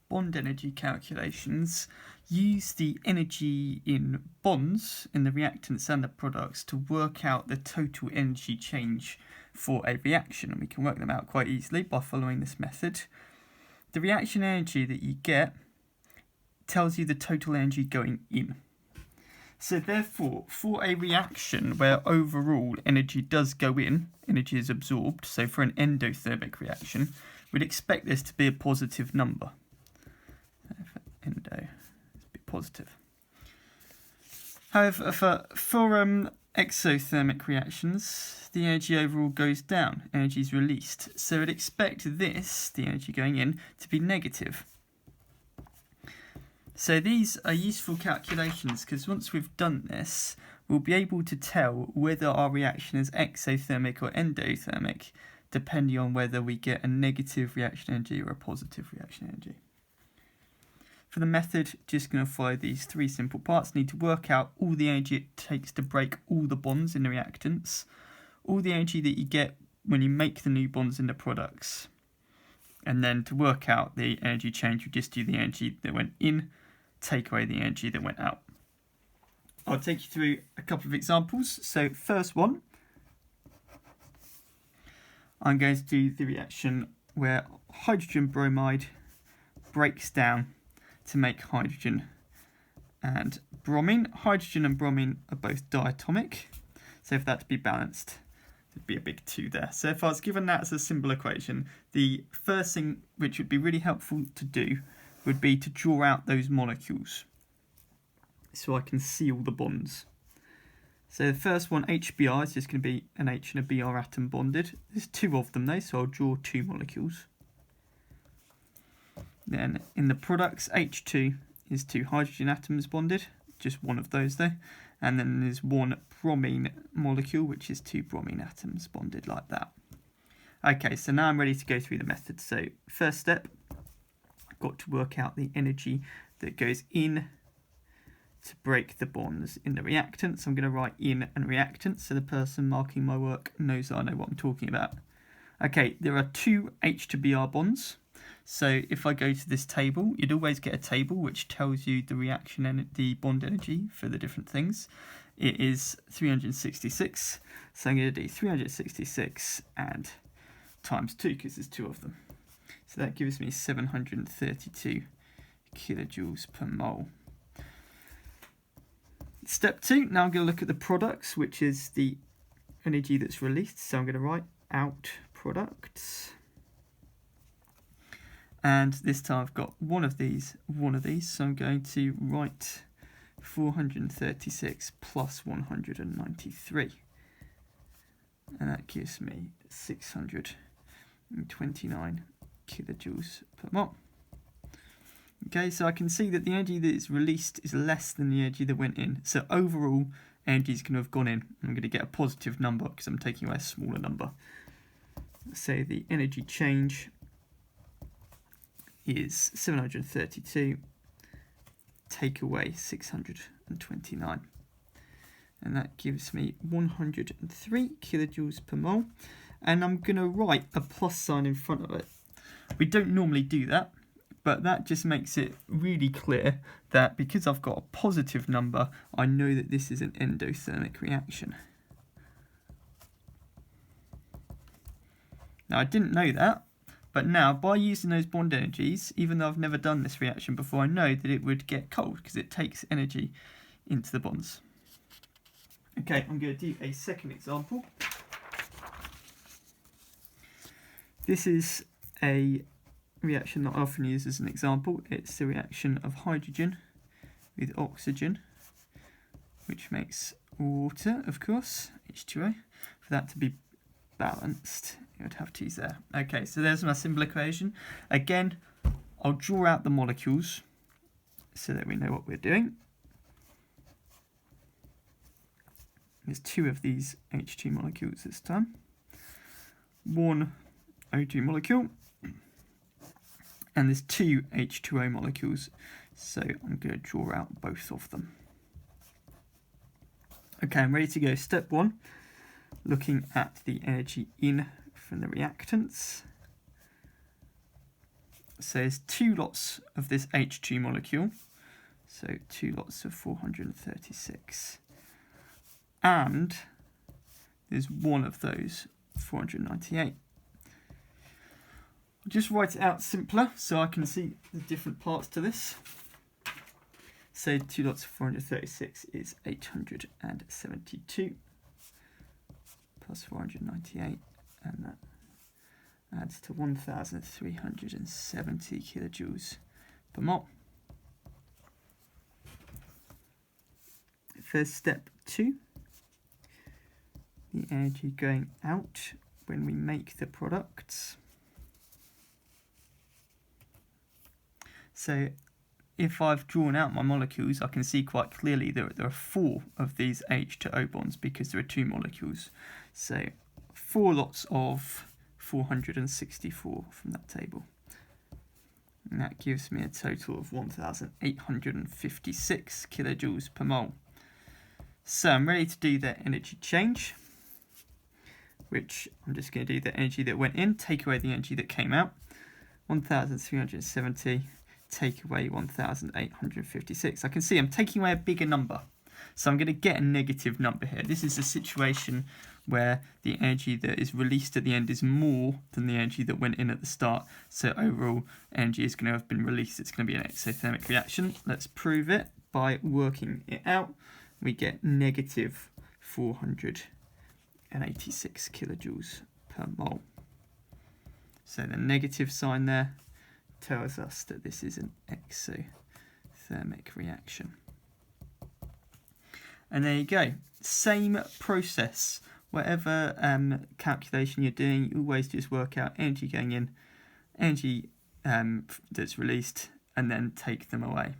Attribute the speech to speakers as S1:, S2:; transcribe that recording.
S1: bond energy calculations use the energy in bonds in the reactants and the products to work out the total energy change for a reaction, and we can work them out quite easily by following this method. The reaction energy that you get tells you the total energy going in. So therefore, for a reaction where overall energy does go in, energy is absorbed, so for an endothermic reaction, we'd expect this to be a positive number. Endo, let's be positive. However, for exothermic reactions, the energy overall goes down, energy is released. So we'd expect this, the energy going in, to be negative. So these are useful calculations because once we've done this, we'll be able to tell whether our reaction is exothermic or endothermic, depending on whether we get a negative reaction energy or a positive reaction energy. For the method, just going to follow these three simple parts. Need to work out all the energy it takes to break all the bonds in the reactants, all the energy that you get when you make the new bonds in the products, and then to work out the energy change, we just do the energy that went in, take away the energy that went out. I'll take you through a couple of examples. So first one, I'm going to do the reaction where hydrogen bromide breaks down to make hydrogen and bromine. Hydrogen and bromine are both diatomic, so for that to be balanced, there'd be a big 2 there. So if I was given that as a simple equation, the first thing which would be really helpful to do would be to draw out those molecules so I can see all the bonds. So the first one, HBr, is just going to be an H and a Br atom bonded. There's 2 of them though, so I'll draw 2 molecules. Then in the products, H2 is 2 hydrogen atoms bonded, just one of those though. And then there's 1 bromine molecule, which is 2 bromine atoms bonded like that. Okay, so now I'm ready to go through the method. So first step, I've got to work out the energy that goes in to break the bonds in the reactants. I'm going to write in and reactant, so the person marking my work knows I know what I'm talking about. Okay, there are 2 H to Br bonds. So if I go to this table, you'd always get a table which tells you the reaction and the bond energy for the different things. It is 366, so I'm going to do 366 and times 2 because there's 2 of them. So that gives me 732 kilojoules per mole. Step 2, now I'm going to look at the products, which is the energy that's released. So I'm going to write out products. And this time I've got one of these. So I'm going to write 436 plus 193. And that gives me 629 kilojoules per mole. Okay, so I can see that the energy that is released is less than the energy that went in. So overall, energy is going to have gone in. I'm going to get a positive number because I'm taking away a smaller number. So the energy change is 732, take away 629. And that gives me 103 kilojoules per mole. And I'm going to write a plus sign in front of it. We don't normally do that, but that just makes it really clear that because I've got a positive number, I know that this is an endothermic reaction. Now I didn't know that, but now by using those bond energies, even though I've never done this reaction before, I know that it would get cold because it takes energy into the bonds. Okay, I'm going to do a second example. This is a reaction that I often use as an example. It's the reaction of hydrogen with oxygen, which makes water, of course, H2O. For that to be balanced, you would have to use there. Okay, so there's my simple equation. Again, I'll draw out the molecules so that we know what we're doing. There's 2 of these H2 molecules this time. 1 O2 molecule. And there's 2 H2O molecules, so I'm going to draw out both of them. Okay, I'm ready to go. Step 1, looking at the energy in from the reactants. So there's 2 lots of this H2 molecule. So 2 lots of 436. And there's 1 of those, 498. I'll just write it out simpler so I can see the different parts to this. So 2 lots of 436 is 872 plus 498, and that adds to 1,370 kilojoules per mole. For step 2, the energy going out when we make the products. So if I've drawn out my molecules, I can see quite clearly that there are 4 of these H to O bonds because there are 2 molecules. So 4 lots of 464 from that table. And that gives me a total of 1,856 kilojoules per mole. So I'm ready to do the energy change, which I'm just going to do the energy that went in, take away the energy that came out. 1,370, take away 1,856. I can see I'm taking away a bigger number. So I'm going to get a negative number here. This is a situation where the energy that is released at the end is more than the energy that went in at the start. So overall energy is going to have been released. It's going to be an exothermic reaction. Let's prove it by working it out. We get negative 486 kilojoules per mole. So the negative sign there tells us that this is an exothermic reaction. And there you go. Same process. Whatever calculation you're doing, you always just work out energy going in, energy that's released, and then take them away.